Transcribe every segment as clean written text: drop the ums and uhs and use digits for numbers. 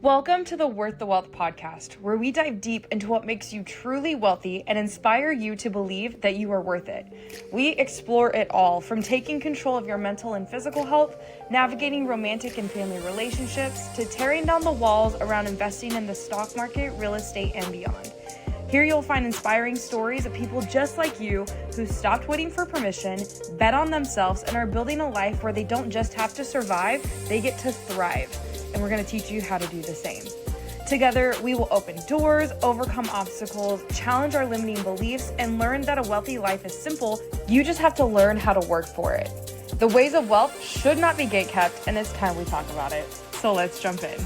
Welcome to the Worth the Wealth podcast, where we dive deep into what makes you truly wealthy and inspire you to believe that you are worth it. We explore it all, from taking control of your mental and physical health, navigating romantic and family relationships, to tearing down the walls around investing in the stock market, real estate, and beyond. Here you'll find inspiring stories of people just like you who stopped waiting for permission, bet on themselves, and are building a life where they don't just have to survive, they get to thrive. And we're going to teach you how to do the same. Together, we will open doors, overcome obstacles, challenge our limiting beliefs, and learn that a wealthy life is simple. You just have to learn how to work for it. The ways of wealth should not be gatekept, and it's time we talk about it. So let's jump in.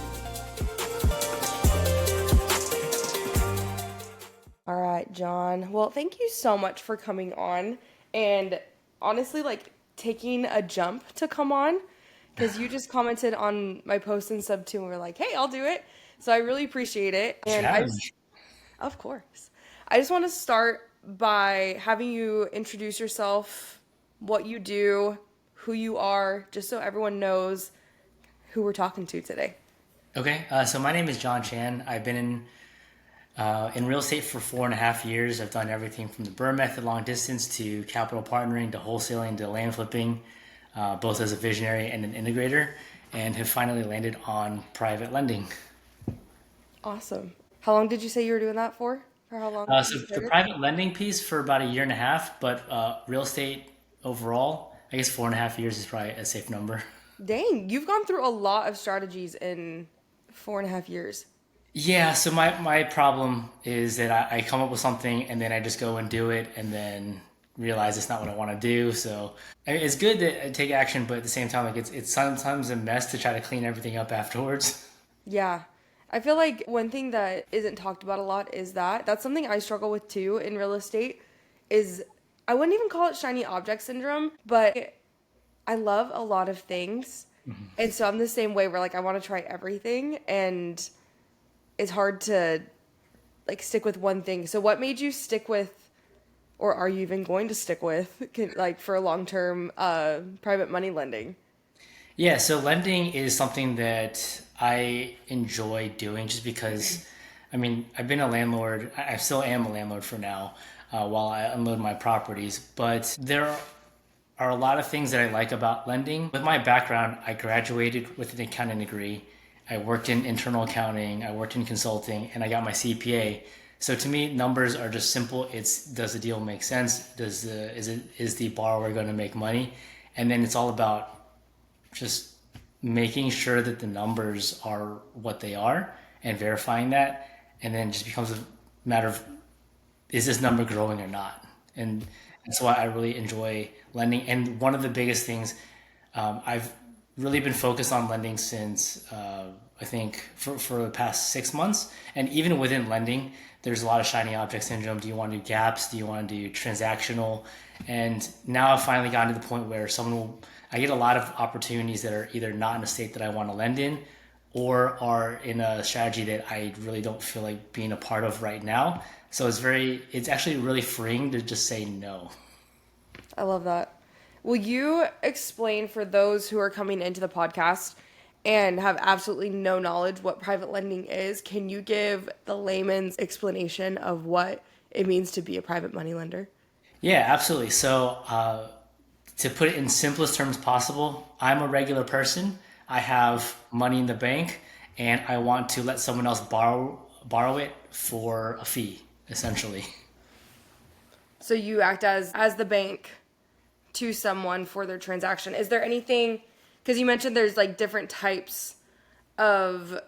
All right, John. Well, thank you so much for coming on and honestly, taking a jump to come on. Because you just commented on my post and sub too, and we're like, hey, I'll do it. So I really appreciate it. And of course. I just want to start by having you introduce yourself, what you do, who you are, just so everyone knows who we're talking to today. Okay, so my name is Jon Chan. I've been in real estate for 4.5 years. I've done everything from the BRRRR method, long distance, to capital partnering, to wholesaling, to land flipping. Both as a visionary and an integrator, and have finally landed on private lending. Awesome. How long did you say you were doing that for? For how long? So the private lending piece for about 1.5 years, but real estate overall, I guess 4.5 years is probably a safe number. Dang, you've gone through a lot of strategies in 4.5 years. Yeah, so my problem is that I come up with something and then I just go and do it and then realize it's not what I want to do. So it's good to take action, but at the same time, it's sometimes a mess to try to clean everything up afterwards. Yeah. I feel like one thing that isn't talked about a lot is that's something I struggle with too in real estate is I wouldn't even call it shiny object syndrome, but I love a lot of things. Mm-hmm. And so I'm the same way where I want to try everything, and it's hard to stick with one thing. So what made you stick with, or are you even going to stick with, for long-term private money lending? Yeah, so lending is something that I enjoy doing just because, I've been a landlord. I still am a landlord for now while I unload my properties. But there are a lot of things that I like about lending. With my background, I graduated with an accounting degree. I worked in internal accounting. I worked in consulting, and I got my CPA. So to me, numbers are just simple. It's, does the deal make sense? Is the borrower going to make money? And then it's all about just making sure that the numbers are what they are and verifying that. And then it just becomes a matter of, is this number growing or not? And that's why I really enjoy lending. And one of the biggest things, I've really been focused on lending since I think for the past 6 months. And even within lending, there's a lot of shiny object syndrome. Do you want to do gaps? Do you want to do transactional? And now I've finally gotten to the point where I get a lot of opportunities that are either not in a state that I want to lend in, or are in a strategy that I really don't feel like being a part of right now. So it's actually really freeing to just say no. I love that. Will you explain for those who are coming into the podcast and have absolutely no knowledge what private lending is? Can you give the layman's explanation of what it means to be a private money lender? Yeah, absolutely. So to put it in simplest terms possible, I'm a regular person. I have money in the bank, and I want to let someone else borrow it for a fee, essentially. So you act as the bank to someone for their transaction. Is there anything, because you mentioned there's different types of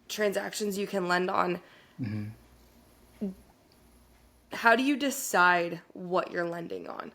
transactions you can lend on. Mm-hmm. How do you decide what you're lending on?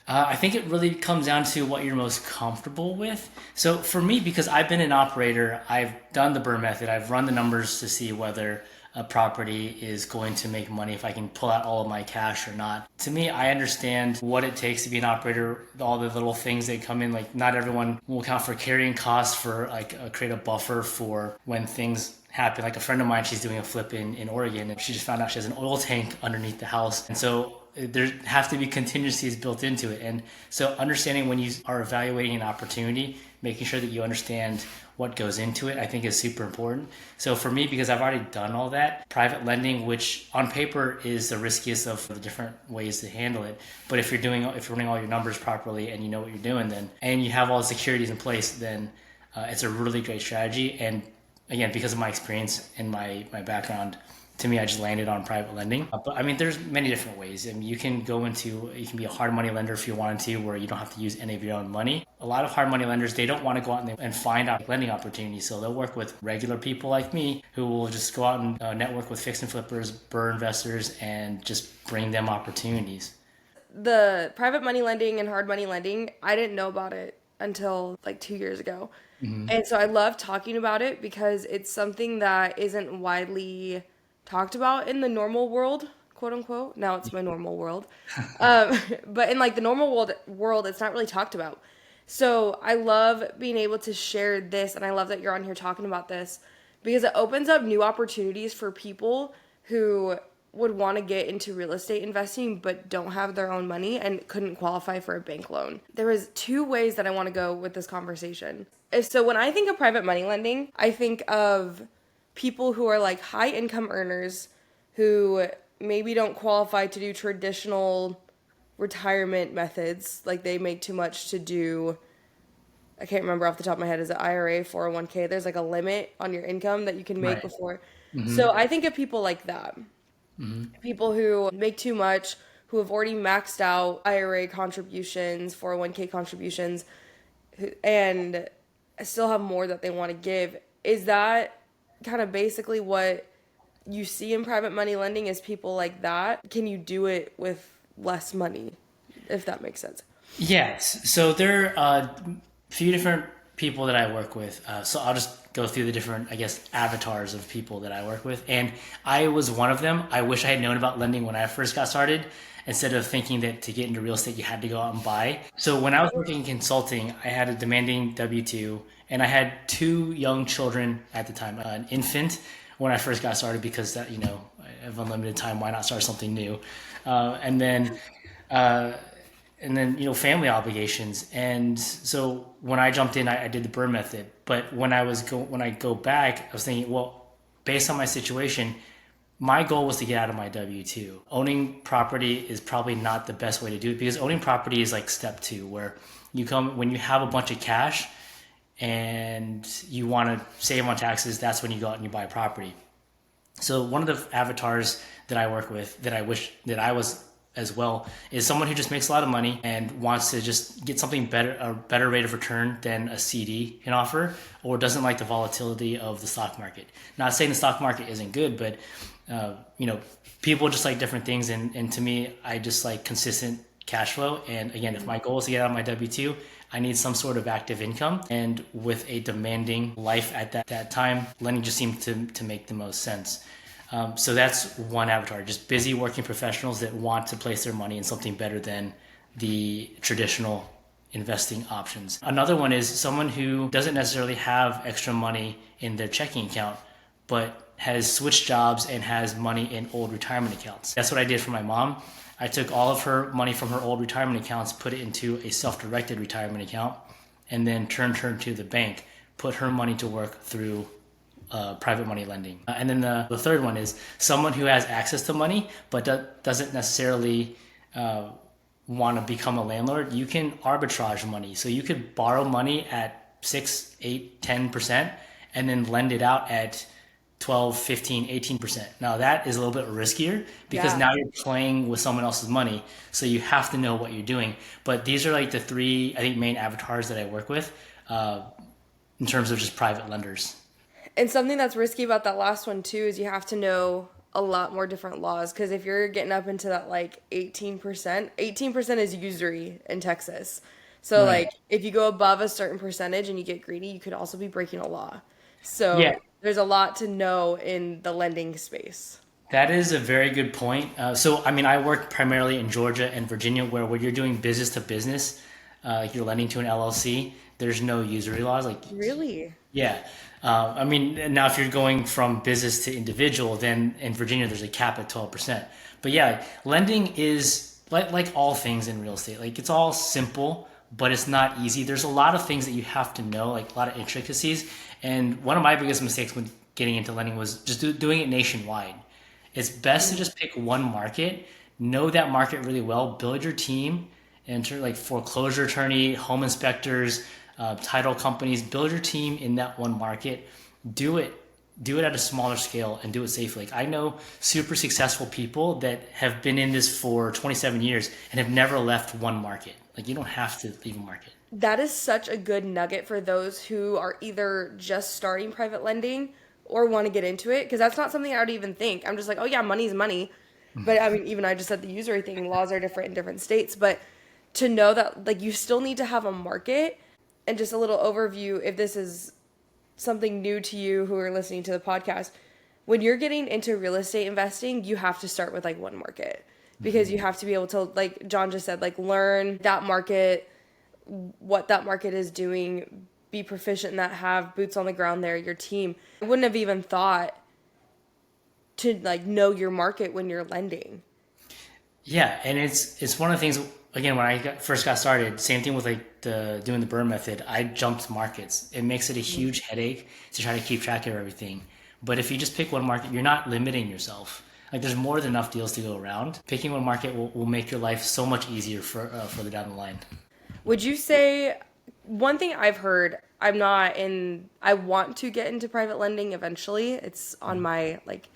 I think it really comes down to what you're most comfortable with. So for me, because I've been an operator, I've done the BRRRR method. I've run the numbers to see whether a property is going to make money, if I can pull out all of my cash or not. To me, I understand what it takes to be an operator, all the little things that come in. Not everyone will account for carrying costs, for create a buffer for when things happen. Like a friend of mine, she's doing a flip in Oregon, and she just found out she has an oil tank underneath the house. And so there have to be contingencies built into it. And so understanding when you are evaluating an opportunity, making sure that you understand what goes into it, I think is super important. So for me, because I've already done all that, private lending, which on paper is the riskiest of the different ways to handle it. But if you're running all your numbers properly and you know what you're doing, then, and you have all the securities in place, then it's a really great strategy. And again, because of my experience and my background, to me, I just landed on private lending. But I mean, there's many different ways. I mean, you can be a hard money lender if you wanted to, where you don't have to use any of your own money. A lot of hard money lenders, they don't want to go out and find out lending opportunities. So they'll work with regular people like me who will just go out and network with fix and flippers, burr investors, and just bring them opportunities. The private money lending and hard money lending, I didn't know about it until like 2 years ago. And so I love talking about it because it's something that isn't widely talked about in the normal world, quote unquote. Now it's my normal world. But in like the normal world, it's not really talked about. So I love being able to share this, and I love that you're on here talking about this because it opens up new opportunities for people who would want to get into real estate investing but don't have their own money and couldn't qualify for a bank loan. There is two ways that I want to go with this conversation. So when I think of private money lending, I think of people who are like high income earners who maybe don't qualify to do traditional retirement methods. Like they make too much to do, I can't remember off the top of my head, is it IRA, 401k? There's like a limit on your income that you can make before. So I think of people like that. People who make too much, who have already maxed out IRA contributions, 401k contributions, and still have more that they want to give. Is that kind of basically what you see in private money lending, is people like that? Can you do it with less money, if that makes sense? Yes. So there are a few different people that I work with. So I'll just go through the different, I guess, avatars of people that I work with. And I was one of them. I wish I had known about lending when I first got started, instead of thinking that to get into real estate, you had to go out and buy. So when I was working in consulting, I had a demanding W-2, and I had two young children at the time, an infant when I first got started, because that, I have unlimited time. Why not start something new? And then family obligations. And so when I jumped in, I did the burr method. But when I go back, I was thinking, well, based on my situation, my goal was to get out of my W-2. Owning property is probably not the best way to do it, because owning property is like step two, where when you have a bunch of cash and you want to save on taxes, that's when you go out and you buy property. So one of the avatars that I work with, that I wish that I was as well, is someone who just makes a lot of money and wants to just get something better, a better rate of return than a CD can offer, or doesn't like the volatility of the stock market. Not saying the stock market isn't good, but people just like different things. And to me, I just like consistent cash flow. And again, if my goal is to get out of my W-2, I need some sort of active income. And with a demanding life at that time, lending just seemed to make the most sense. So that's one avatar, just busy working professionals that want to place their money in something better than the traditional investing options. Another one is someone who doesn't necessarily have extra money in their checking account, but has switched jobs and has money in old retirement accounts. That's what I did for my mom. I took all of her money from her old retirement accounts, put it into a self-directed retirement account, and then turned her to the bank, put her money to work through private money lending. And then the third one is someone who has access to money but doesn't necessarily want to become a landlord. You can arbitrage money. So you could borrow money at 6, 8, 10% and then lend it out at 12, 15, 18%. Now that is a little bit riskier, because now you're playing with someone else's money. So you have to know what you're doing. But these are like the three, I think, main avatars that I work with in terms of just private lenders. And something that's risky about that last one too is you have to know a lot more different laws, because if you're getting up into that like 18% is usury in Texas. So like if you go above a certain percentage and you get greedy, you could also be breaking a law. So there's a lot to know in the lending space. That is a very good point. I work primarily in Georgia and Virginia, where when you're doing business to business, you're lending to an LLC, there's no usury laws. Really? Yeah. I mean, now if you're going from business to individual, then in Virginia there's a cap at 12%. But yeah, lending is like all things in real estate. Like it's all simple, but it's not easy. There's a lot of things that you have to know, like a lot of intricacies. And one of my biggest mistakes when getting into lending was just doing it nationwide. It's best to just pick one market, know that market really well, build your team, enter like foreclosure attorney, home inspectors, title companies, build your team in that one market. Do it, do it at a smaller scale and do it safely. Like I know super successful people that have been in this for 27 years and have never left one market. Like you don't have to leave a market. That is such a good nugget for those who are either just starting private lending or want to get into it, because that's not something I would even think. I'm just like, oh yeah, money's money. But I mean, even I just said the usury thing, laws are different in different states. But to know that like you still need to have a market, and just a little overview, if this is something new to you who are listening to the podcast, when you're getting into real estate investing, you have to start with like one market, because you have to be able to, like John just said, like learn that market, what that market is doing, be proficient in that, have boots on the ground there, your team. I wouldn't have even thought to like know your market when you're lending. Yeah, and it's one of the things. Again, when first got started, same thing with like doing the burn method. I jumped markets. It makes it a huge headache to try to keep track of everything. But if you just pick one market, you're not limiting yourself. Like there's more than enough deals to go around. Picking one market will make your life so much easier for further down the line. Would you say, one thing I've heard, I want to get into private lending eventually. It's on my like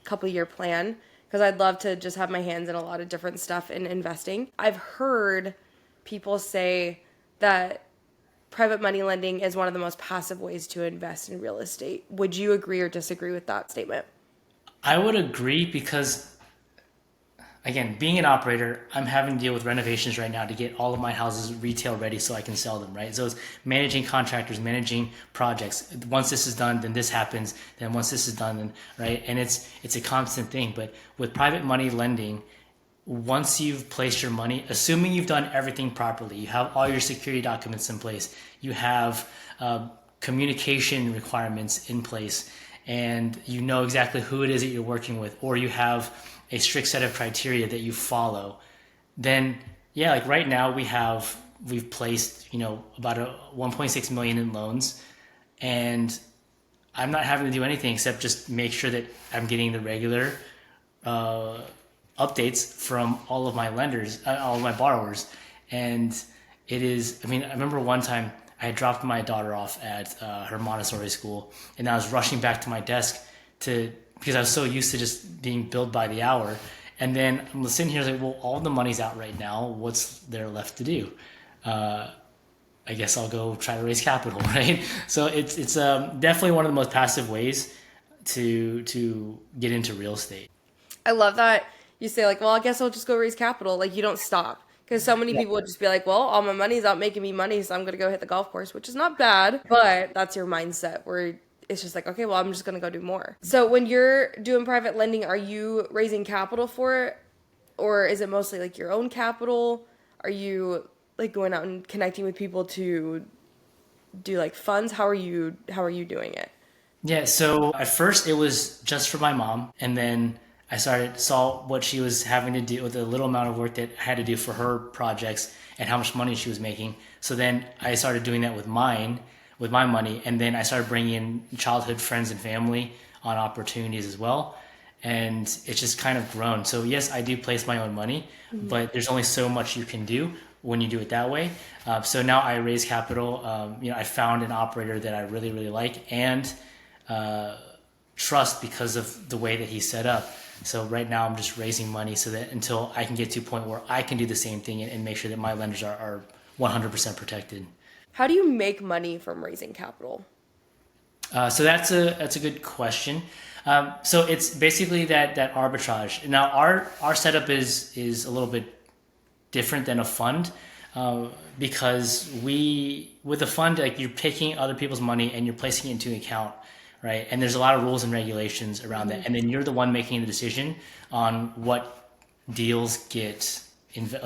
couple year plan, because I'd love to just have my hands in a lot of different stuff in investing. I've heard people say that private money lending is one of the most passive ways to invest in real estate. Would you agree or disagree with that statement? I would agree because, again, being an operator, I'm having to deal with renovations right now to get all of my houses retail ready so I can sell them, right? So it's managing contractors, managing projects. Once this is done, then this happens. Then once this is done, then right? And it's a constant thing. But with private money lending, once you've placed your money, assuming you've done everything properly, you have all your security documents in place, you have communication requirements in place, and you know exactly who it is that you're working with, or you have a strict set of criteria that you follow, then yeah, like right now we've placed, about 1.6 million in loans, and I'm not having to do anything except just make sure that I'm getting the regular updates from all of my lenders, all of my borrowers. And it is, I mean, I remember one time I had dropped my daughter off at her Montessori school, and I was rushing back to my desk because I was so used to just being billed by the hour. And then I'm sitting here like, well, all the money's out right now. What's there left to do? I guess I'll go try to raise capital, right? So it's definitely one of the most passive ways to get into real estate. I love that you say like, well, I guess I'll just go raise capital. Like you don't stop. Because so many people would just be like, well, all my money's out making me money, so I'm going to go hit the golf course, which is not bad. But that's your mindset where it's just like, okay, well, I'm just going to go do more. So when you're doing private lending, are you raising capital for it? Or is it mostly like your own capital? Are you like going out and connecting with people to do like funds? How are you doing it? Yeah, so at first it was just for my mom, and then I saw what she was having to do with the little amount of work that I had to do for her projects and how much money she was making. So then I started doing that with my money, and then I started bringing in childhood friends and family on opportunities as well. And it's just kind of grown. So yes, I do place my own money, but there's only so much you can do when you do it that way. So now I raise capital. I found an operator that I really, really like and trust because of the way that he's set up. So right now I'm just raising money so that until I can get to a point where I can do the same thing and make sure that my lenders are 100% protected. How do you make money from raising capital? So that's a good question. So it's basically that arbitrage. Now our setup is a little bit different than a fund because with a fund, like you're taking other people's money and you're placing it into an account. Right. And there's a lot of rules and regulations around that. And then you're the one making the decision on what deals get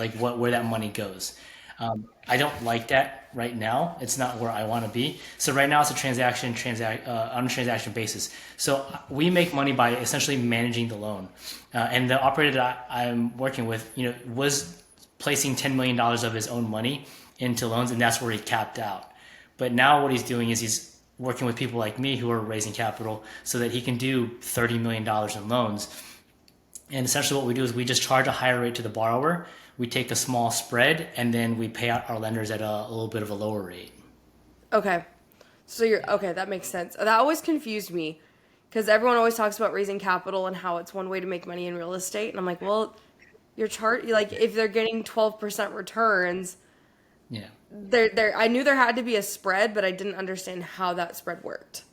where that money goes. I don't like that right now. It's not where I want to be. So right now it's a on a transaction basis. So we make money by essentially managing the loan. And the operator that I'm working with, was placing $10 million of his own money into loans, and that's where he capped out. But now what he's doing is he's working with people like me who are raising capital so that he can do $30 million in loans. And essentially what we do is we just charge a higher rate to the borrower. We take a small spread, and then we pay out our lenders at a little bit of a lower rate. Okay. So okay, that makes sense. That always confused me because everyone always talks about raising capital and how it's one way to make money in real estate. And I'm like, well, like if they're getting 12% returns, Yeah. I knew there had to be a spread, but I didn't understand how that spread worked.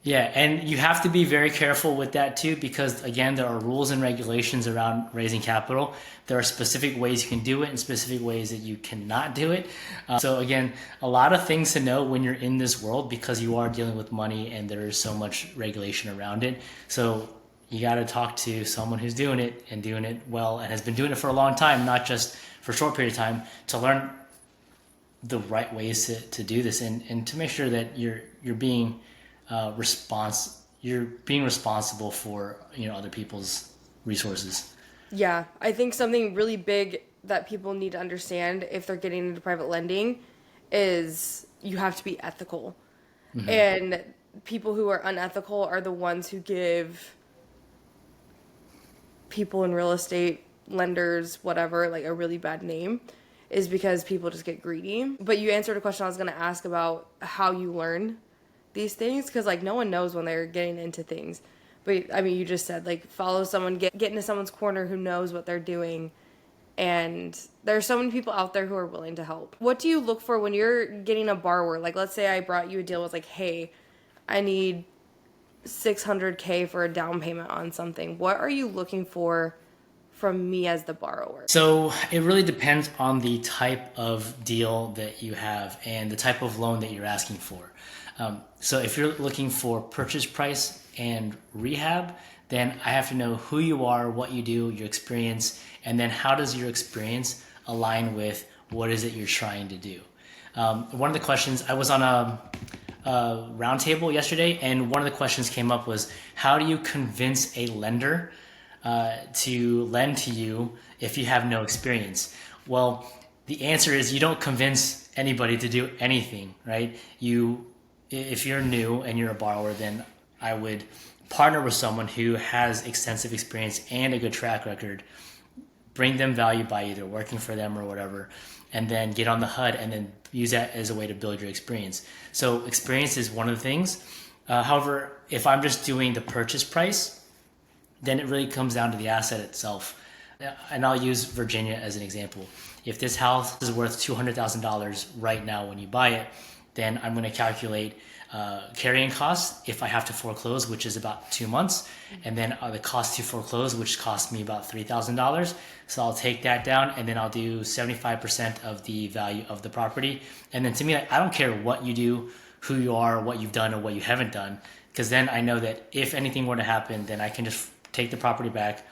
Yeah, and you have to be very careful with that too, because again, there are rules and regulations around raising capital. There are specific ways you can do it and specific ways that you cannot do it. So again, a lot of things to know when you're in this world, because you are dealing with money and there is so much regulation around it. So you got to talk to someone who's doing it and doing it well and has been doing it for a long time, not just for a short period of time, to learn the right ways to do this and to make sure that you're being you're being responsible for other people's resources. Yeah, I think something really big that people need to understand if they're getting into private lending is you have to be ethical. Mm-hmm. And people who are unethical are the ones who give people in real estate, lenders, whatever, like a really bad name, is because people just get greedy. But you answered a question I was going to ask about how you learn these things, because like no one knows when they're getting into things. But I mean, you just said like follow someone, get into someone's corner who knows what they're doing, and there are so many people out there who are willing to help. What do you look for when you're getting a borrower? Like let's say I brought you a deal with like, hey, I need $600K for a down payment on something. What are you looking for from me as the borrower? So it really depends on the type of deal that you have and the type of loan that you're asking for. So if you're looking for purchase price and rehab, then I have to know who you are, what you do, your experience, and then how does your experience align with what is it you're trying to do. One of the questions, I was on a roundtable yesterday, and one of the questions came up was, how do you convince a lender to lend to you if you have no experience? Well, the answer is you don't convince anybody to do anything, right? If you're new and you're a borrower, then I would partner with someone who has extensive experience and a good track record, bring them value by either working for them or whatever, and then get on the HUD and then use that as a way to build your experience. So experience is one of the things. However, if I'm just doing the purchase price, then it really comes down to the asset itself. And I'll use Virginia as an example. If this house is worth $200,000 right now when you buy it, then I'm going to calculate carrying costs if I have to foreclose, which is about 2 months, and then the cost to foreclose, which costs me about $3,000. So I'll take that down, and then I'll do 75% of the value of the property. And then to me, I don't care what you do, who you are, what you've done, or what you haven't done, because then I know that if anything were to happen, then I can just take the property back,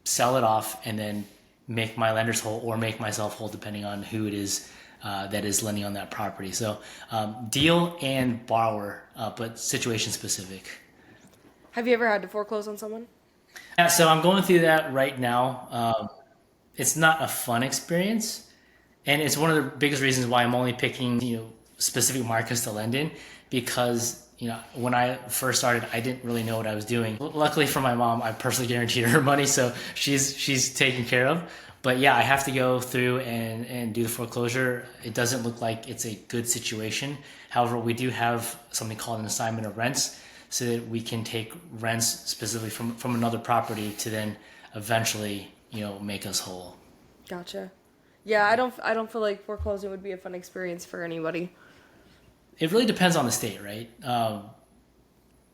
sell it off, and then make my lenders whole or make myself whole, depending on who it is that is lending on that property. So deal and borrower, but situation specific. Have you ever had to foreclose on someone? Yeah, so I'm going through that right now. It's not a fun experience, and it's one of the biggest reasons why I'm only picking specific markets to lend in, because when I first started, I didn't really know what I was doing. Luckily for my mom, I personally guaranteed her money, so she's taken care of. But yeah, I have to go through and do the foreclosure. It doesn't look like it's a good situation. However, we do have something called an assignment of rents, so that we can take rents specifically from another property to then eventually make us whole. Gotcha. Yeah, I don't feel like foreclosing would be a fun experience for anybody. It really depends on the state, right?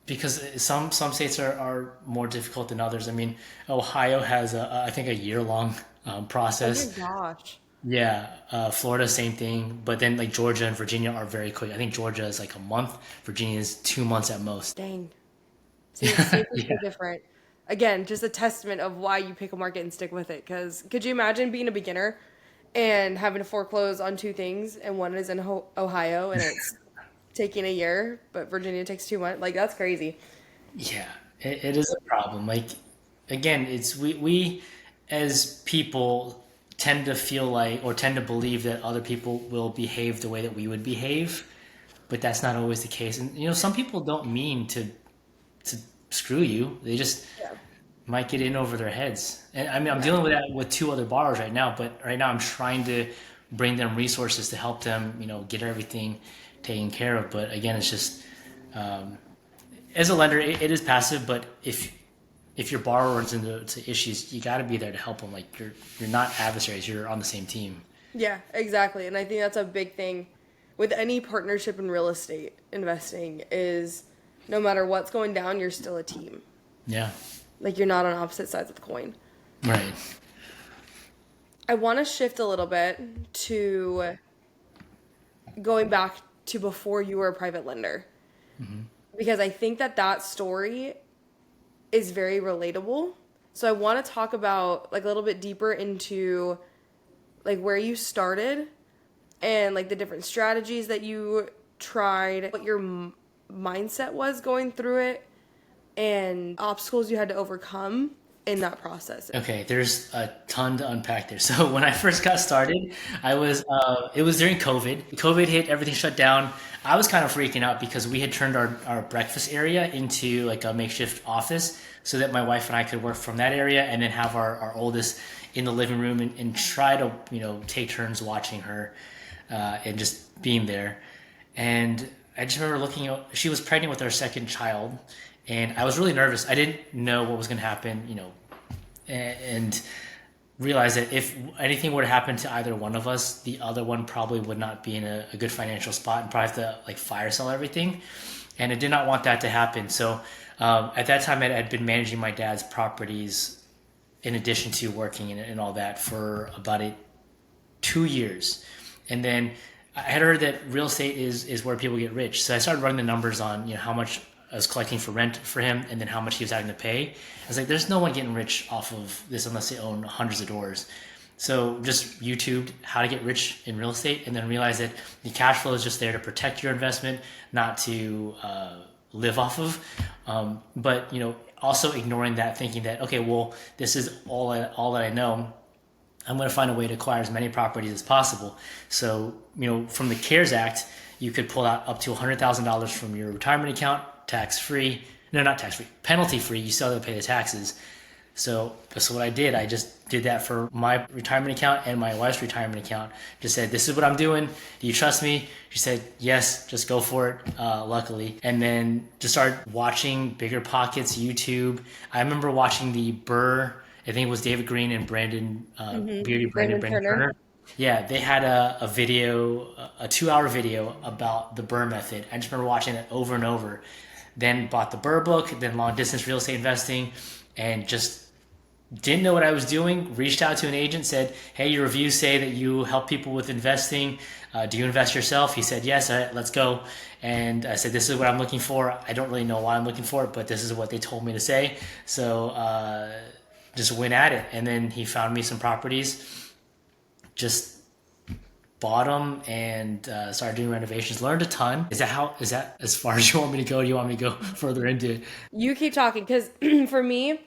Because some states are more difficult than others. I mean, Ohio has I think a year-long process. Oh my gosh. Yeah, Florida, same thing. But then like Georgia and Virginia are very quick. I think Georgia is like a month. Virginia is 2 months at most. Dang. See, it's super Yeah. different. Again, just a testament of why you pick a market and stick with it. Because could you imagine being a beginner and having to foreclose on two things, and one is in Ohio, and it's taking a year, but Virginia takes 2 months. Like, that's crazy. Yeah, it is a problem. Like, again, it's we as people tend to feel like or tend to believe that other people will behave the way that we would behave, but that's not always the case. And some people don't mean to screw you. They just Yeah. might get in over their heads. And I mean, I'm dealing with that with two other borrowers right now, but right now I'm trying to bring them resources to help them, get everything taken care of. But again, it's just as a lender, it is passive. But if your borrower runs into issues, you got to be there to help them. Like you're not adversaries; you're on the same team. Yeah, exactly. And I think that's a big thing with any partnership in real estate investing is no matter what's going down, you're still a team. Yeah. Like you're not on opposite sides of the coin. Right. I want to shift a little bit to going back to before you were a private lender. Because I think that story is very relatable. So I want to talk about like a little bit deeper into like where you started and like the different strategies that you tried, what your mindset was going through it, and obstacles you had to overcome in that process. Okay, there's a ton to unpack there. So when I first got started, it was during COVID. COVID hit, everything shut down. I was kind of freaking out because we had turned our breakfast area into like a makeshift office so that my wife and I could work from that area and then have our oldest in the living room and try to, take turns watching her and just being there. And I just remember she was pregnant with our second child, and I was really nervous. I didn't know what was going to happen, and realized that if anything were to happen to either one of us, the other one probably would not be in a good financial spot and probably have to like fire sell everything. And I did not want that to happen. So at that time, I'd been managing my dad's properties in addition to working and all that for about 2 years. And then I had heard that real estate is where people get rich. So I started running the numbers on how much I was collecting for rent for him and then how much he was having to pay. I was like, there's no one getting rich off of this unless they own hundreds of doors. So just YouTubed how to get rich in real estate and then realized that the cash flow is just there to protect your investment, not to live off of. But also ignoring that, thinking that, okay, well, this is all that I know. I'm going to find a way to acquire as many properties as possible. So, from the CARES Act, you could pull out up to $100,000 from your retirement account, tax-free. No, not tax-free, penalty-free. You still have to pay the taxes. So what I did, I just did that for my retirement account and my wife's retirement account. Just said, this is what I'm doing. Do you trust me? She said, yes, just go for it, luckily. And then just started watching Bigger Pockets, YouTube. I remember watching the Burr, I think it was David Green and Brandon, Brandon Turner. Yeah, they had a video, a 2-hour video about the Burr method. I just remember watching it over and over. Then bought the Burr book, then long distance real estate investing, and just didn't know what I was doing. Reached out to an agent, said, hey, your reviews say that you help people with investing. Do you invest yourself? He said, yes, let's go. And I said, this is what I'm looking for. I don't really know why I'm looking for it, but this is what they told me to say. So just went at it. And then he found me some properties, just bought them and started doing renovations. Learned a ton. Is that as far as you want me to go? Do you want me to go further into it? You keep talking, because for me,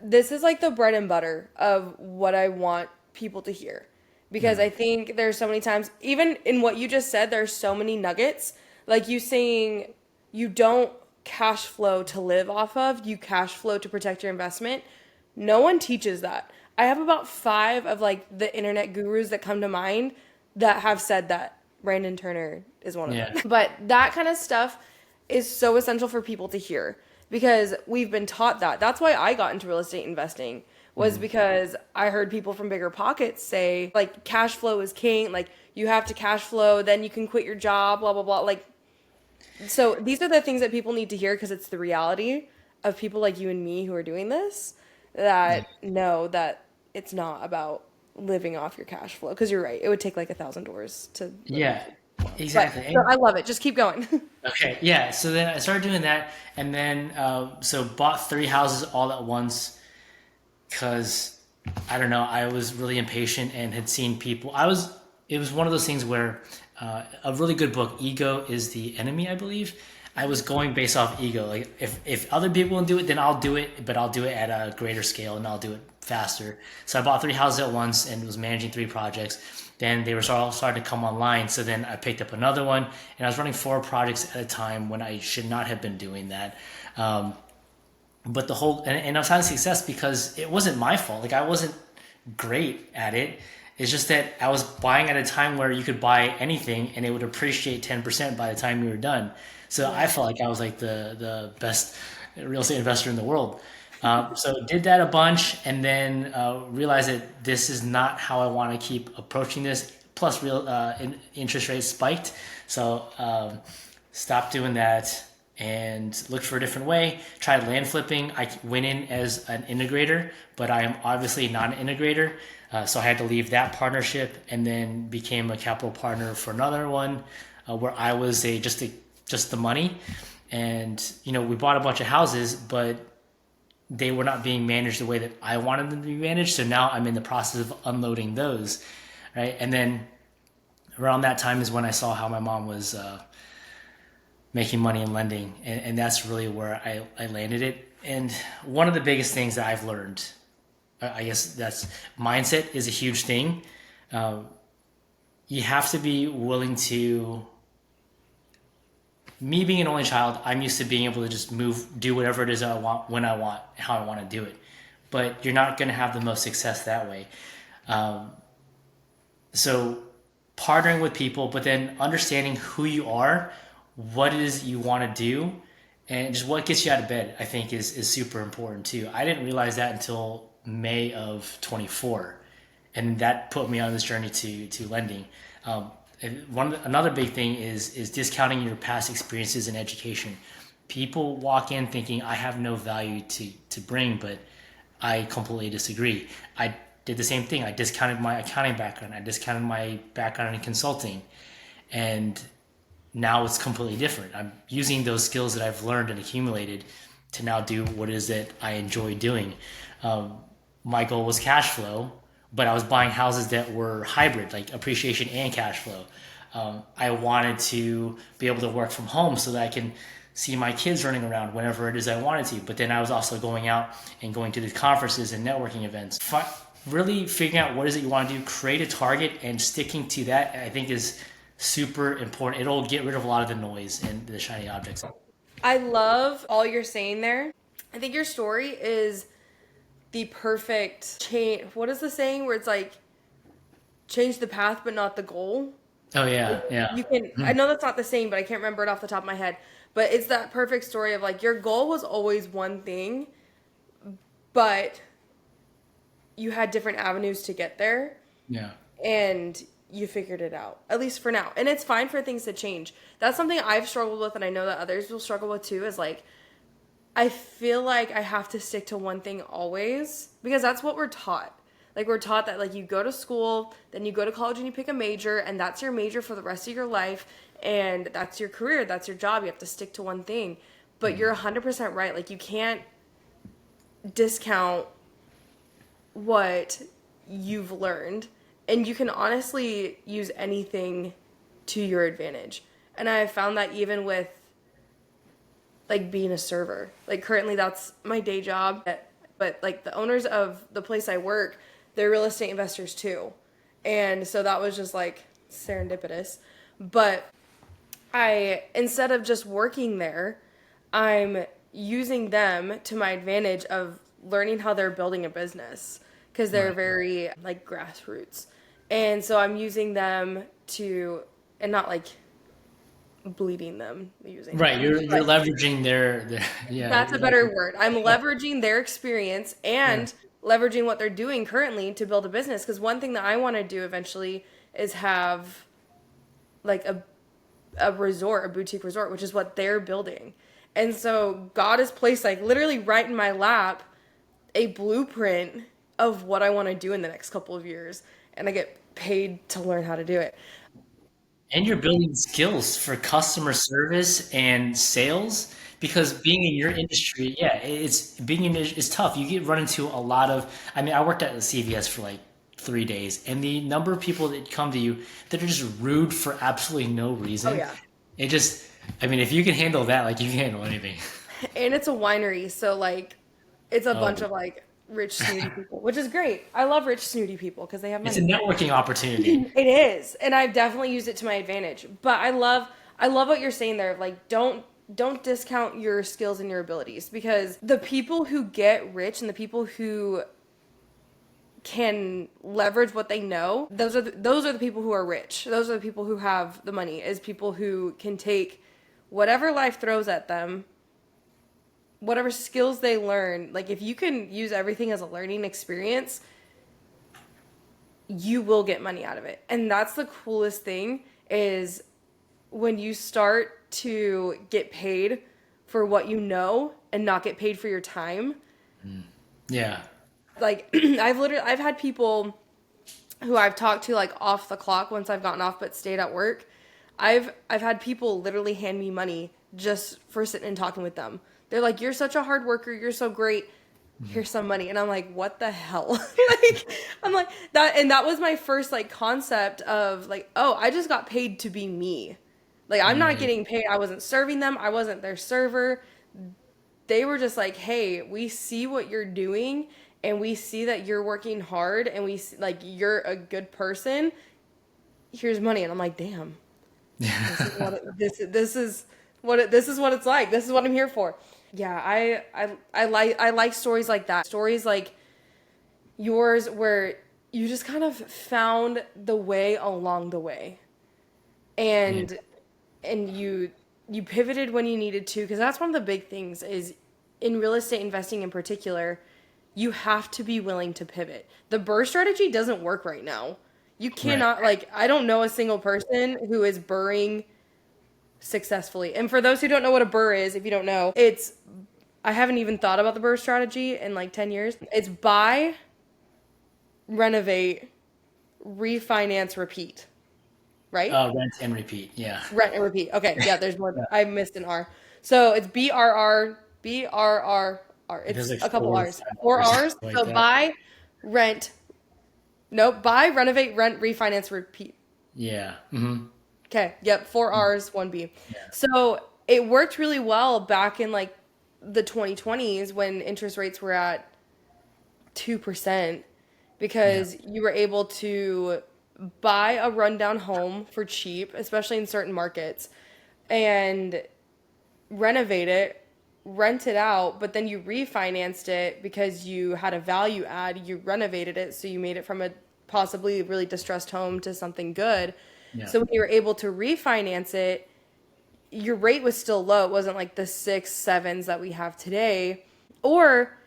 this is like the bread and butter of what I want people to hear. Because I think there's so many times, even in what you just said, there's so many nuggets. Like you saying you don't cash flow to live off of, you cash flow to protect your investment. No one teaches that. I have about 5 of like the internet gurus that come to mind that have said that. Brandon Turner is one of them. But that kind of stuff is so essential for people to hear because we've been taught that. That's why I got into real estate investing, was because I heard people from Bigger Pockets say like cash flow is king, like you have to cash flow, then you can quit your job, blah, blah, blah. Like, so these are the things that people need to hear because it's the reality of people like you and me who are doing this that know that it's not about living off your cash flow. Because you're right, it would take like 1,000 doors to. Yeah, exactly. But, so I love it. Just keep going. Okay, yeah. So then I started doing that, and then so bought 3 houses all at once because I don't know. I was really impatient and had seen people. It was one of those things where a really good book, Ego is the Enemy, I believe. I was going based off ego. Like if other people will do it, then I'll do it, but I'll do it at a greater scale and I'll do it faster. So I bought three houses at once and was managing three projects. Then they were all starting to come online. So then I picked up another one and I was running four projects at a time when I should not have been doing that. Um, but the whole and I was having success because it wasn't my fault. Like I wasn't great at it. It's just that I was buying at a time where you could buy anything and it would appreciate 10% by the time you were done. So I felt like I was like the best real estate investor in the world. So did that a bunch and then realized that this is not how I want to keep approaching this. Plus, interest rates spiked. So stopped doing that and looked for a different way. Tried land flipping. I went in as an integrator, but I am obviously not an integrator. So I had to leave that partnership and then became a capital partner for another one where I was just the money. And we bought a bunch of houses, but they were not being managed the way that I wanted them to be managed. So now I'm in the process of unloading those, right? And then around that time is when I saw how my mom was making money in lending, and that's really where I landed it. And one of the biggest things that I've learned, I guess that's mindset is a huge thing. You have to be willing to. Me being an only child, I'm used to being able to just do whatever it is I want, when I want, how I want to do it. But you're not going to have the most success that way. So partnering with people, but then understanding who you are, what it is you want to do, and just what gets you out of bed, I think is super important too. I didn't realize that until May of 24, and that put me on this journey to lending. And another big thing is discounting your past experiences in education. People walk in thinking I have no value to bring, but I completely disagree. I did the same thing. I discounted my accounting background. I discounted my background in consulting, and now it's completely different. I'm using those skills that I've learned and accumulated to now do what it is that I enjoy doing. My goal was cash flow, but I was buying houses that were hybrid, like appreciation and cash flow. I wanted to be able to work from home so that I can see my kids running around whenever it is I wanted to. But then I was also going out and going to these conferences and networking events. Really figuring out what is it you want to do, create a target, and sticking to that, I think is super important. It'll get rid of a lot of the noise and the shiny objects. I love all you're saying there. I think your story is the perfect change. What is the saying where it's like change the path but not the goal? Oh yeah, yeah. You can, I know that's not the same, but I can't remember it off the top of my head. But it's that perfect story of like your goal was always one thing, but you had different avenues to get there. Yeah. And you figured it out, at least for now. And it's fine for things to change. That's something I've struggled with, and I know that others will struggle with too, is like, I feel like I have to stick to one thing always because that's what we're taught. Like, we're taught that, like, you go to school, then you go to college and you pick a major, and that's your major for the rest of your life, and that's your career, that's your job. You have to stick to one thing. But you're 100% right. Like, you can't discount what you've learned, and you can honestly use anything to your advantage. And I have found that even with like being a server, like currently that's my day job, but like the owners of the place I work, they're real estate investors too. And so that was just like serendipitous. But instead of just working there, I'm using them to my advantage of learning how they're building a business because they're very like grassroots. And so I'm using them and not like bleeding them using Right, them. you're leveraging their yeah. That's a better word. I'm leveraging their experience and leveraging what they're doing currently to build a business. Because one thing that I want to do eventually is have like a resort, a boutique resort, which is what they're building. And so God has placed like literally right in my lap a blueprint of what I want to do in the next couple of years. And I get paid to learn how to do it. And you're building skills for customer service and sales because being in your industry, yeah, it's being in it's tough. You get run into a lot of. I mean, I worked at the CVS for like 3 days, and the number of people that come to you that are just rude for absolutely no Oh reason. yeah. It just, I mean, if you can handle that, like you can handle anything. And it's a winery, so like it's a Oh, bunch of like rich snooty people, which is great. I love rich snooty people because they have it's a money. networking opportunity. It is, and I've definitely used it to my advantage. But I love what you're saying there. Like, don't discount your skills and your abilities, because the people who get rich and the people who can leverage what they know, those are the people who are rich. Those are the people who have the money. Is people who can take whatever life throws at them, whatever skills they learn. Like, if you can use everything as a learning experience, you will get money out of it. And that's the coolest thing, is when you start to get paid for what you know and not get paid for your time. Yeah. Like I've had people who I've talked to like off the clock once I've gotten off but stayed at work. I've had people literally hand me money just for sitting and talking with them. They're like, "You're such a hard worker. You're so great. Here's some money." And I'm like, "What the hell?" Like, I'm like that, and that was my first like concept of like, "Oh, I just got paid to be me." Like, I'm not getting paid. I wasn't serving them. I wasn't their server. They were just like, "Hey, we see what you're doing, and we see that you're working hard, and like you're a good person. Here's money." And I'm like, "Damn, this is what it's like. This is what I'm here for." Yeah, I like stories like that. Stories like yours, where you just kind of found the way along the way, Yeah. and you pivoted when you needed to, because that's one of the big things is in real estate investing in particular, you have to be willing to pivot. The burr strategy doesn't work right now. You Right. cannot, like, I don't know a single person who is burring successfully. And for those who don't know what a burr is, if you don't know, it's, I haven't even thought about the burr strategy in like 10 years. It's buy, renovate, refinance, repeat, right? Rent and repeat. Yeah. Rent and repeat. Okay, yeah, there's more. Yeah. I missed an R. So it's BRR. It feels It's like a couple four or R's. five Four hours R's. like So that. buy, rent. Nope. Buy, renovate, rent, refinance, repeat. Yeah. Hmm. Okay. Yep. Four R's, one B. So it worked really well back in like the 2020s when interest rates were at 2%, Yeah. because you were able to buy a rundown home for cheap, especially in certain markets, and renovate it, rent it out, but then you refinanced it because you had a value add. You renovated it, so you made it from a possibly really distressed home to something good. Yeah. So when you were able to refinance it, your rate was still low. It wasn't like the 6, 7s that we have today. Or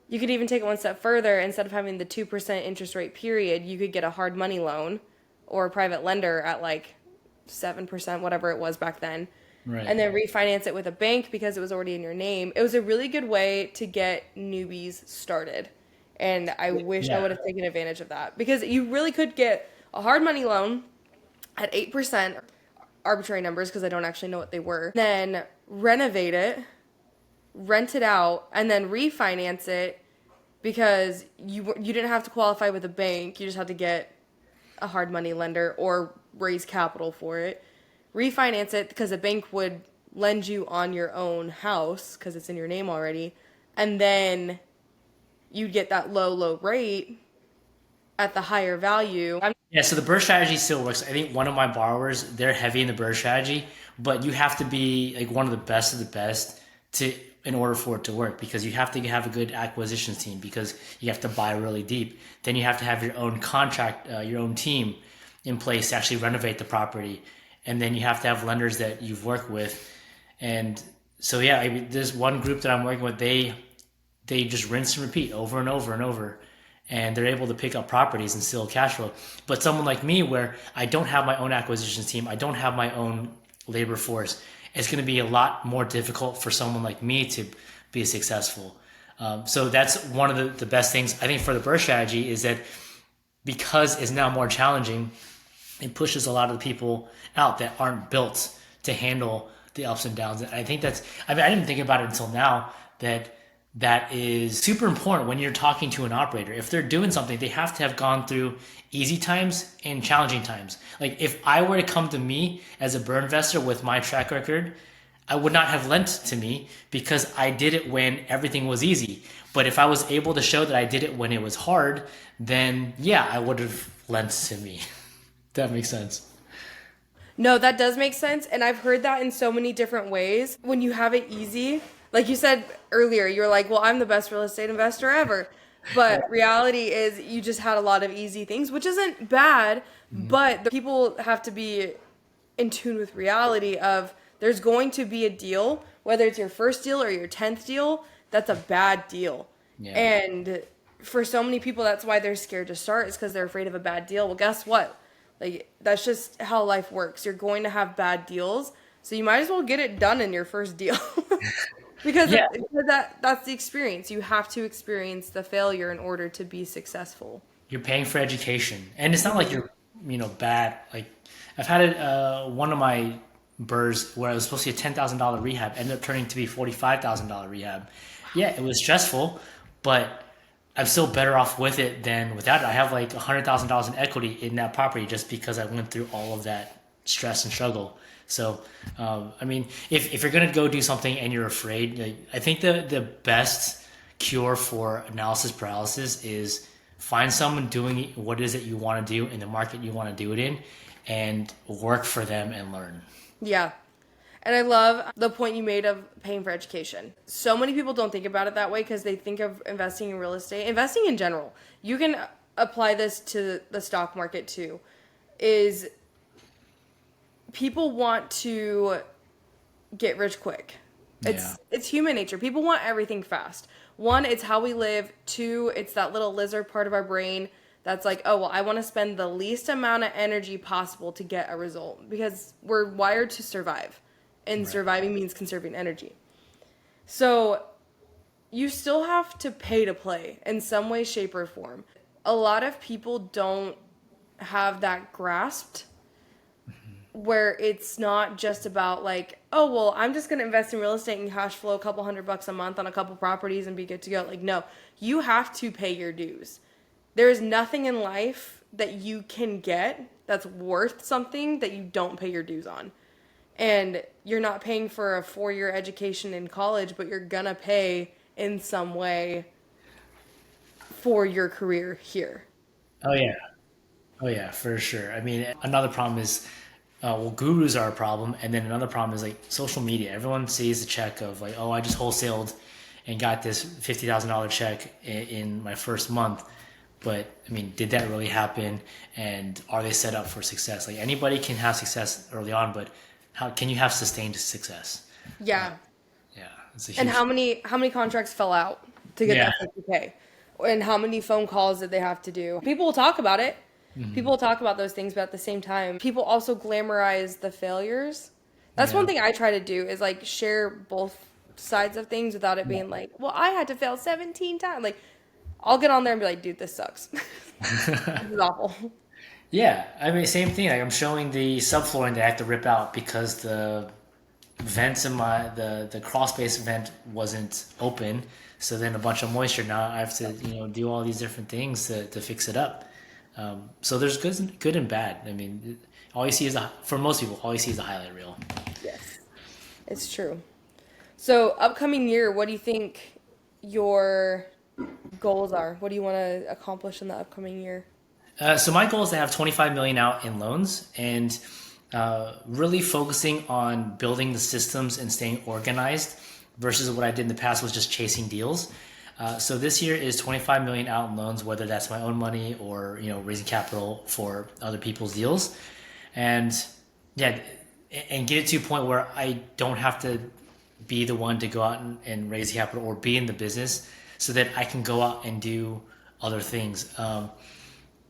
you could even take it one step further. Instead of having the 2% interest rate period, you could get a hard money loan or a private lender at like 7%, whatever it was back then, Right. and then refinance it with a bank because it was already in your name. It was a really good way to get newbies started. And I wish I Yeah. would have taken advantage of that, because you really could get a hard money loan at 8%, arbitrary numbers because I don't actually know what they were, then renovate it, rent it out, and then refinance it, because you didn't have to qualify with a bank. You just had to get a hard money lender or raise capital for it. Refinance it because a bank would lend you on your own house because it's in your name already. And then you'd get that low rate at the higher value. Yeah, so the bird strategy still works. I think one of my borrowers, they're heavy in the bird strategy, but you have to be like one of the best to in order for it to work, because you have to have a good acquisitions team, because you have to buy really deep. Then you have to have your own contract, your own team in place to actually renovate the property, and then you have to have lenders that you've worked with. And so yeah, I mean, there's one group that I'm working with. They just rinse and repeat over and over and over, and they're able to pick up properties and still cash flow. But someone like me, where I don't have my own acquisitions team, I don't have my own labor force, it's going to be a lot more difficult for someone like me to be successful. So that's one of the best things I think for the birth strategy, is that because it's now more challenging, it pushes a lot of the people out that aren't built to handle the ups and downs. And I think I didn't think about it until now that is super important when you're talking to an operator. If they're doing something, they have to have gone through easy times and challenging times. Like if I were to come to me as a burn investor with my track record, I would not have lent to me because I did it when everything was easy. But if I was able to show that I did it when it was hard, then yeah, I would have lent to me. That makes sense. No, that does make sense. And I've heard that in so many different ways. When you have it easy, like you said earlier, you're like, well, I'm the best real estate investor ever. But reality is you just had a lot of easy things, which isn't bad, but the people have to be in tune with reality of there's going to be a deal, whether it's your first deal or your 10th deal, that's a bad deal. Yeah. And for so many people, that's why they're scared to start, is because they're afraid of a bad deal. Well, guess what? Like, that's just how life works. You're going to have bad deals, so you might as well get it done in your first deal. because Yeah. that's the experience. You have to experience the failure in order to be successful. You're paying for education, and it's not like you're bad. Like I've had it one of my burrs where it was supposed to be a $10,000 rehab ended up turning to be $45,000 rehab. Yeah, it was stressful, but I'm still better off with it than without it. I have like $100,000 in equity in that property just because I went through all of that stress and struggle. So, I mean, if you're gonna go do something and you're afraid, like, I think the best cure for analysis paralysis is find someone doing what it is that you want to do in the market you want to do it in, and work for them and learn. Yeah. And I love the point you made of paying for education. So many people don't think about it that way because they think of investing in real estate, investing in general. You can apply this to the stock market too. Is people want to get rich quick. It's human nature. People want everything fast. One, it's how we live. Two, it's that little lizard part of our brain that's like, oh, well, I want to spend the least amount of energy possible to get a result because we're wired to survive. And surviving means conserving energy. So you still have to pay to play in some way, shape, or form. A lot of people don't have that grasped where it's not just about like, oh, well, I'm just going to invest in real estate and cash flow a couple $100 a month on a couple properties and be good to go. Like, no, you have to pay your dues. There is nothing in life that you can get that's worth something that you don't pay your dues on. And you're not paying for a 4-year education in college, but you're going to pay in some way for your career here. Oh yeah. Oh yeah, for sure. I mean, another problem is, well, gurus are a problem, and then another problem is like social media. Everyone sees the check of like, oh, I just wholesaled and got this $50,000 check in my first month. But I mean, did that really happen? And are they set up for success? Like anybody can have success early on, but how can you have sustained success? Yeah. Yeah, it's a huge. And how many contracts fell out to get Yeah. that 50K? And how many phone calls did they have to do? People will talk about it. People will talk about those things, but at the same time, people also glamorize the failures. That's one thing I try to do is like share both sides of things without it being like, well, I had to fail 17 times. Like, I'll get on there and be like, dude, this sucks. This is awful. Yeah, I mean, same thing. Like I'm showing the subflooring that I have to rip out because the vents in the crawl space vent wasn't open. So then a bunch of moisture. Now I have to do all these different things to fix it up. So there's good and bad. I mean, all you see is for most people, all you see is the highlight reel. Yes, it's true. So upcoming year, what do you think your goals are? What do you want to accomplish in the upcoming year? So my goal is to have 25 million out in loans and really focusing on building the systems and staying organized versus what I did in the past was just chasing deals. So this year is 25 million out in loans, whether that's my own money or raising capital for other people's deals, and yeah, and get it to a point where I don't have to be the one to go out and raise capital or be in the business, so that I can go out and do other things.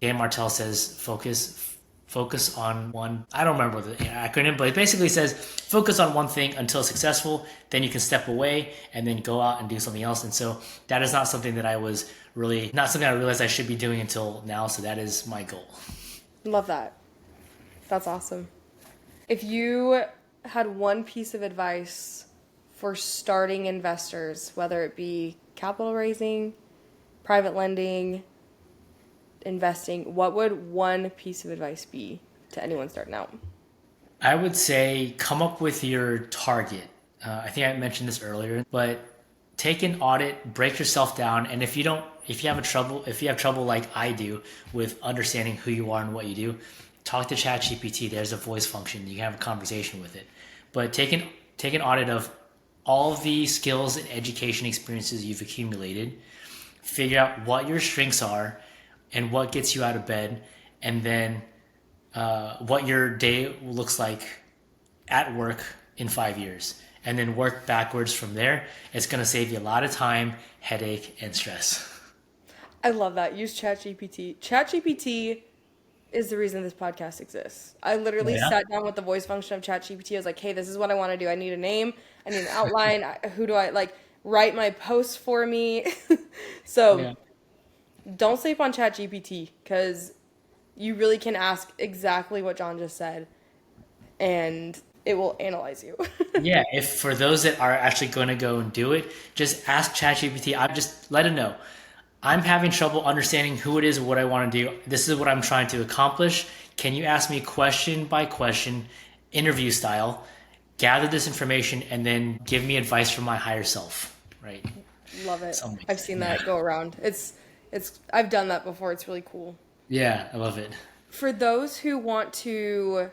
Dan Martell says focus on one. I don't remember the acronym, but it basically says focus on one thing until successful, then you can step away and then go out and do something else. And so that is not something that I was really, not something I realized I should be doing until now. So that is my goal. Love that. That's awesome. If you had one piece of advice for starting investors, whether it be capital raising, private lending, investing, what would one piece of advice be to anyone starting out? I would say come up with your target. I think I mentioned this earlier, but take an audit, break yourself down, and if you have trouble like I do with understanding who you are and what you do, talk to ChatGPT. There's a voice function. You can have a conversation with it. But take an audit of all of the skills and education experiences you've accumulated. Figure out what your strengths are and what gets you out of bed, and then what your day looks like at work in 5 years, and then work backwards from there. It's going to save you a lot of time, headache, and stress. I love that. Use ChatGPT. ChatGPT is the reason this podcast exists. I Oh, literally yeah? sat down with the voice function of ChatGPT. I was like, hey, this is what I want to do. I need a name. I need an outline. Who do I like? Write my posts for me. So Yeah. don't sleep on ChatGPT because you really can ask exactly what John just said and it will analyze you. Yeah, if for those that are actually going to go and do it, just ask ChatGPT. I just let it know. I'm having trouble understanding who it is or what I want to do. This is what I'm trying to accomplish. Can you ask me question by question, interview style, gather this information, and then give me advice from my higher self, right? Love it. Something. I've seen Yeah. that go around. It's I've done that before. It's really cool. Yeah, I love it. For those who want to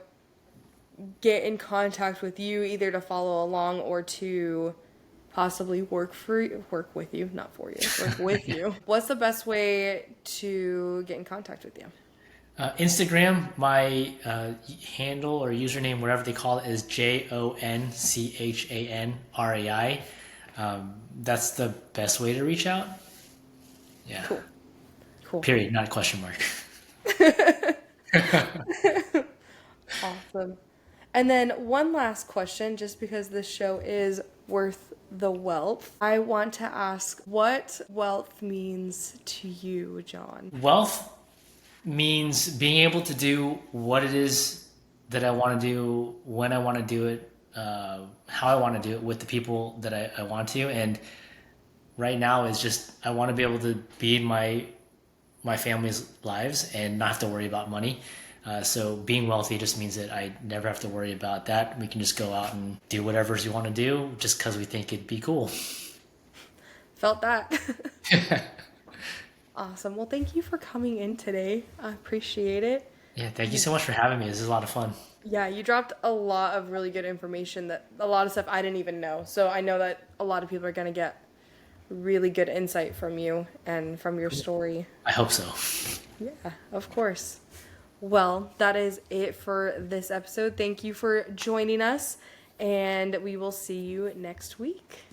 get in contact with you, either to follow along or to possibly work with you, not for you, work with you. What's the best way to get in contact with you? Instagram, my handle or username, whatever they call it, is JonChanrai. That's the best way to reach out. Yeah. Cool. Cool. Period, not question mark. Awesome. And then one last question, just because this show is worth the wealth. I want to ask what wealth means to you, John. Wealth means being able to do what it is that I want to do, when I want to do it, how I want to do it with the people that I want to. And right now is just I want to be able to be in my family's lives and not have to worry about money. So being wealthy just means that I never have to worry about that. We can just go out and do whatever we want to do just because we think it'd be cool. Felt that. Awesome. Well, thank you for coming in today. I appreciate it. Yeah, thank you so much for having me. This is a lot of fun. Yeah, you dropped a lot of really good information, that a lot of stuff I didn't even know. So I know that a lot of people are going to get really good insight from you and from your story. I hope so. Yeah, of course. Well, that is it for this episode. Thank you for joining us, and we will see you next week.